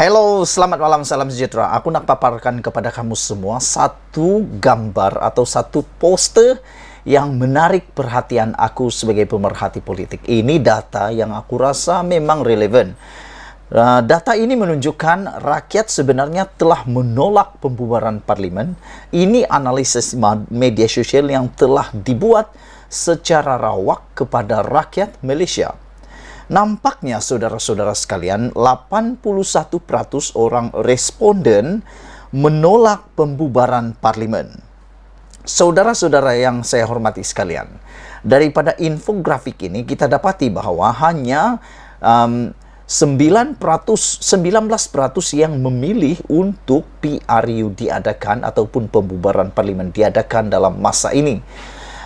Halo, selamat malam, salam sejahtera. Aku nak paparkan kepada kamu semua satu gambar atau satu poster yang menarik perhatian aku sebagai pemerhati politik. Ini data yang aku rasa memang relevan. Data ini menunjukkan rakyat sebenarnya telah menolak pembubaran parlimen. Ini analisis media sosial yang telah dibuat secara rawak kepada rakyat Malaysia. Nampaknya, saudara-saudara sekalian, 81% orang responden menolak pembubaran parlimen. Saudara-saudara yang saya hormati sekalian, daripada infografik ini kita dapati bahwa hanya 19% yang memilih untuk PRU diadakan ataupun pembubaran parlimen diadakan dalam masa ini.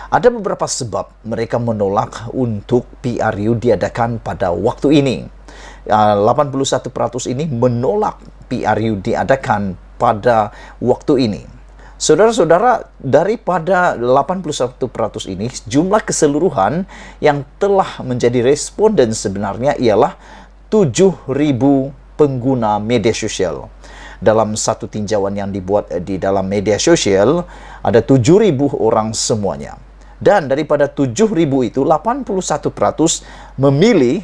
Ada beberapa sebab mereka menolak untuk PRU diadakan pada waktu ini. 81% ini menolak PRU diadakan pada waktu ini. Saudara-saudara, daripada 81% ini, jumlah keseluruhan yang telah menjadi responden sebenarnya ialah 7.000 pengguna media sosial. Dalam satu tinjauan yang dibuat di dalam media sosial, ada 7.000 orang semuanya. Dan daripada 7.000 itu, 81% memilih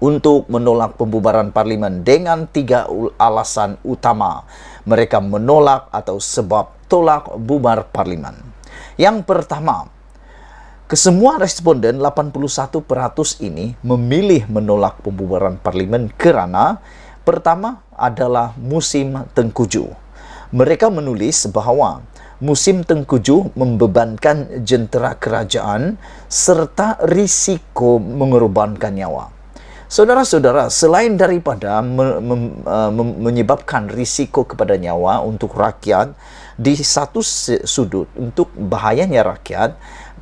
untuk menolak pembubaran parlimen dengan 3 alasan utama. Mereka menolak atau sebab tolak bubar parlimen. Yang pertama, kesemua responden 81% ini memilih menolak pembubaran parlimen kerana pertama adalah musim tengkujuh. Mereka menulis bahawa musim tengkujuh membebankan jentera kerajaan serta risiko mengorbankan nyawa. Saudara-saudara, selain daripada menyebabkan risiko kepada nyawa untuk rakyat, di satu sudut untuk bahayanya rakyat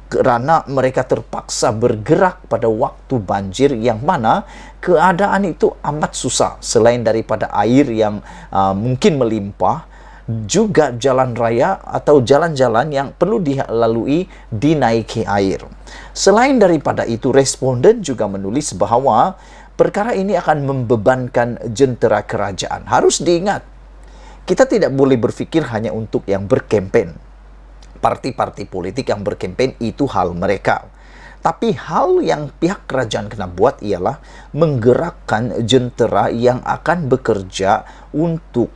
kerana mereka terpaksa bergerak pada waktu banjir yang mana keadaan itu amat susah. Selain daripada air yang mungkin melimpah, juga jalan raya atau jalan-jalan yang perlu dilalui dinaiki air. Selain daripada itu, responden juga menulis bahawa perkara ini akan membebankan jentera kerajaan. Harus diingat, kita tidak boleh berfikir hanya untuk yang berkempen. Parti-parti politik yang berkempen itu hal mereka. Tapi hal yang pihak kerajaan kena buat ialah menggerakkan jentera yang akan bekerja untuk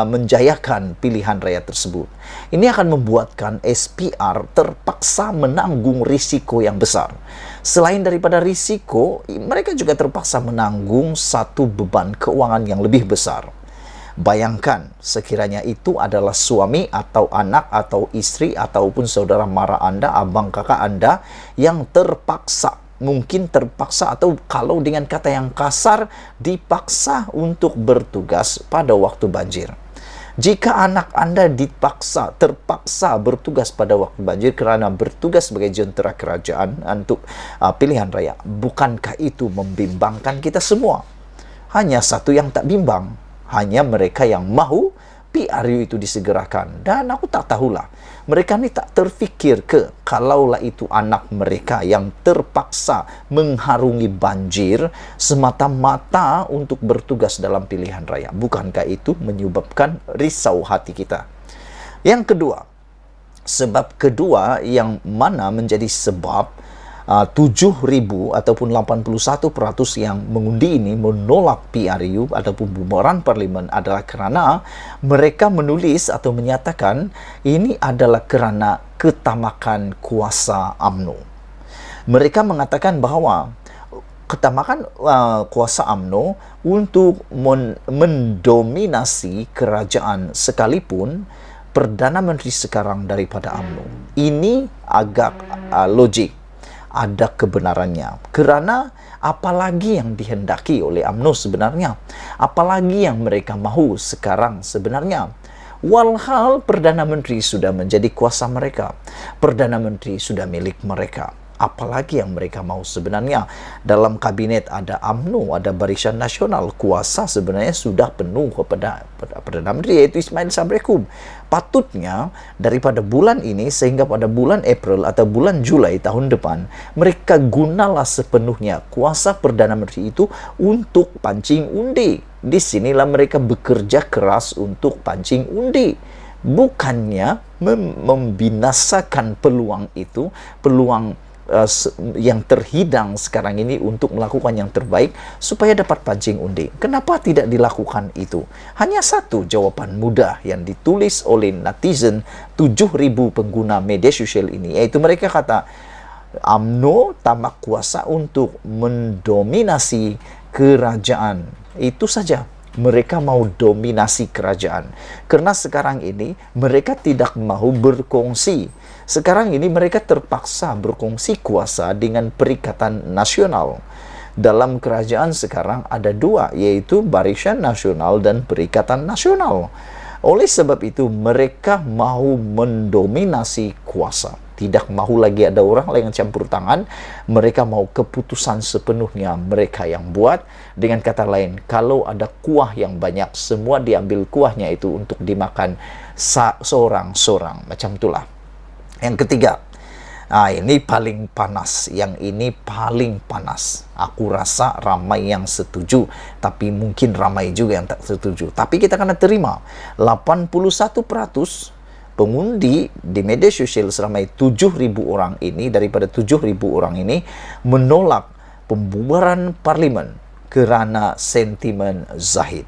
menjayakan pilihan raya tersebut. Ini akan membuatkan SPR terpaksa menanggung risiko yang besar. Selain daripada risiko, mereka juga terpaksa menanggung satu beban keuangan yang lebih besar. Bayangkan, sekiranya itu adalah suami atau anak atau istri ataupun saudara mara anda, abang kakak anda yang terpaksa, mungkin terpaksa atau kalau dengan kata yang kasar, dipaksa untuk bertugas pada waktu banjir. Jika anak anda terpaksa bertugas pada waktu banjir kerana bertugas sebagai jentera kerajaan untuk pilihan raya, bukankah itu membimbangkan kita semua? Hanya satu yang tak bimbang, hanya mereka yang mahu PRU itu disegerakan. Dan aku tak tahulah, mereka ni tak terfikir ke kalaulah itu anak mereka yang terpaksa mengharungi banjir semata-mata untuk bertugas dalam pilihan raya. Bukankah itu menyebabkan risau hati kita? Yang kedua, sebab kedua yang mana menjadi sebab 7.000 ataupun 81% yang mengundi ini menolak PRU ataupun pembubaran parlimen adalah kerana mereka menulis atau menyatakan ini adalah kerana ketamakan kuasa UMNO. Mereka mengatakan bahawa ketamakan kuasa UMNO untuk mendominasi kerajaan sekalipun Perdana Menteri sekarang daripada UMNO. Ini agak logik. Ada kebenarannya. Kerana apalagi yang dihendaki oleh UMNO sebenarnya? Apalagi yang mereka mahu sekarang sebenarnya? Walhal Perdana Menteri sudah menjadi kuasa mereka. Perdana Menteri sudah milik mereka. Apalagi yang mereka mahu sebenarnya? Dalam kabinet ada UMNO, ada Barisan Nasional. Kuasa sebenarnya sudah penuh kepada Perdana Menteri, iaitu Ismail Sabri Yaakob. Patutnya daripada bulan ini sehingga pada bulan April atau bulan Julai tahun depan, mereka gunalah sepenuhnya kuasa Perdana Menteri itu untuk pancing undi. di sinilah mereka bekerja keras untuk pancing undi. Bukannya membinasakan peluang itu, peluang yang terhidang sekarang ini untuk melakukan yang terbaik supaya dapat pancing undi. Kenapa tidak dilakukan itu? Hanya satu jawaban mudah yang ditulis oleh netizen 7.000 pengguna media sosial ini, yaitu mereka kata UMNO tamak kuasa untuk mendominasi kerajaan. Itu saja. Mereka mau dominasi kerajaan. Karena sekarang ini mereka tidak mau berkongsi. Sekarang ini mereka terpaksa berkongsi kuasa dengan Perikatan Nasional. Dalam kerajaan sekarang ada dua, yaitu Barisan Nasional dan Perikatan Nasional. Oleh sebab itu mereka mau mendominasi kuasa. Tidak mau lagi ada orang lain yang campur tangan. Mereka mau keputusan sepenuhnya mereka yang buat. Dengan kata lain, kalau ada kuah yang banyak, semua diambil kuahnya itu untuk dimakan seorang-seorang. Macam itulah. Yang ketiga, ini paling panas. Yang ini paling panas. Aku rasa ramai yang setuju, tapi mungkin ramai juga yang tak setuju. Tapi kita kena terima, 81% pengundi di media sosial seramai 7.000 orang ini, daripada 7.000 orang ini, menolak pembubaran parlimen kerana sentimen Zahid.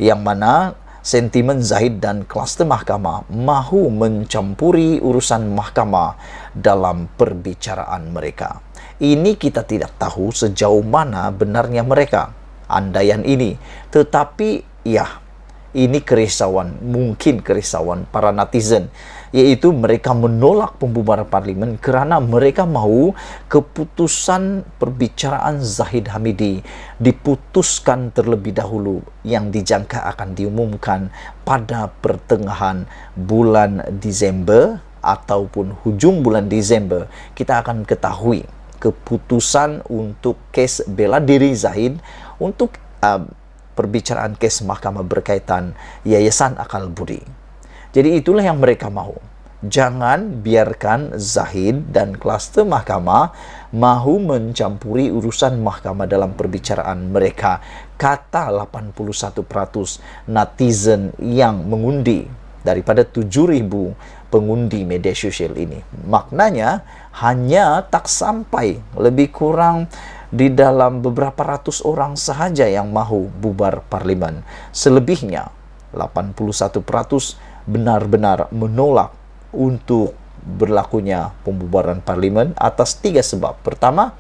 Yang mana sentimen Zahid dan kluster mahkamah mahu mencampuri urusan mahkamah dalam perbicaraan mereka. Ini kita tidak tahu sejauh mana benarnya mereka, andaian ini. Tetapi ya, ini kerisauan, mungkin kerisauan para netizen, yaitu mereka menolak pembubaran parlimen kerana mereka mahu keputusan perbicaraan Zahid Hamidi diputuskan terlebih dahulu, yang dijangka akan diumumkan pada pertengahan bulan Disember ataupun hujung bulan Disember. Kita akan ketahui keputusan untuk kes bela diri Zahid untuk perbicaraan kes mahkamah berkaitan Yayasan Akal Budi. Jadi itulah yang mereka mahu. Jangan biarkan Zahid dan kluster mahkamah mahu mencampuri urusan mahkamah dalam perbicaraan mereka, kata 81% netizen yang mengundi daripada 7.000 pengundi media sosial ini. Maknanya hanya tak sampai, lebih kurang di dalam beberapa ratus orang sahaja yang mahu bubar parlimen. Selebihnya 81% benar-benar menolak untuk berlakunya pembubaran parlimen atas 3 sebab. Pertama,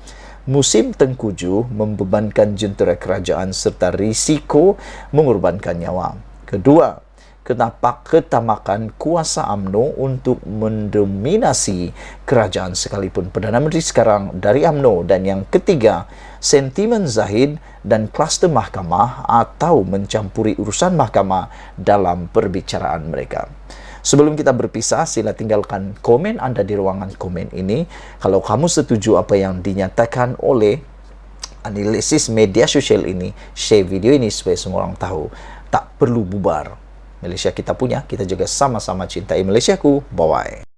musim tengkujuh membebankan jentera kerajaan serta risiko mengorbankan nyawa. Kedua, ketamakan kuasa UMNO untuk mendominasi kerajaan sekalipun Perdana Menteri sekarang dari UMNO. Dan yang ketiga, sentimen Zahid dan kluster mahkamah atau mencampuri urusan mahkamah dalam perbicaraan mereka. Sebelum kita berpisah, sila tinggalkan komen Anda di ruangan komen ini. Kalau kamu setuju apa yang dinyatakan oleh analisis media sosial ini, share video ini supaya semua orang tahu. Tak perlu bubar. Malaysia kita punya, kita juga sama-sama cintai Malaysiaku. Bye-bye.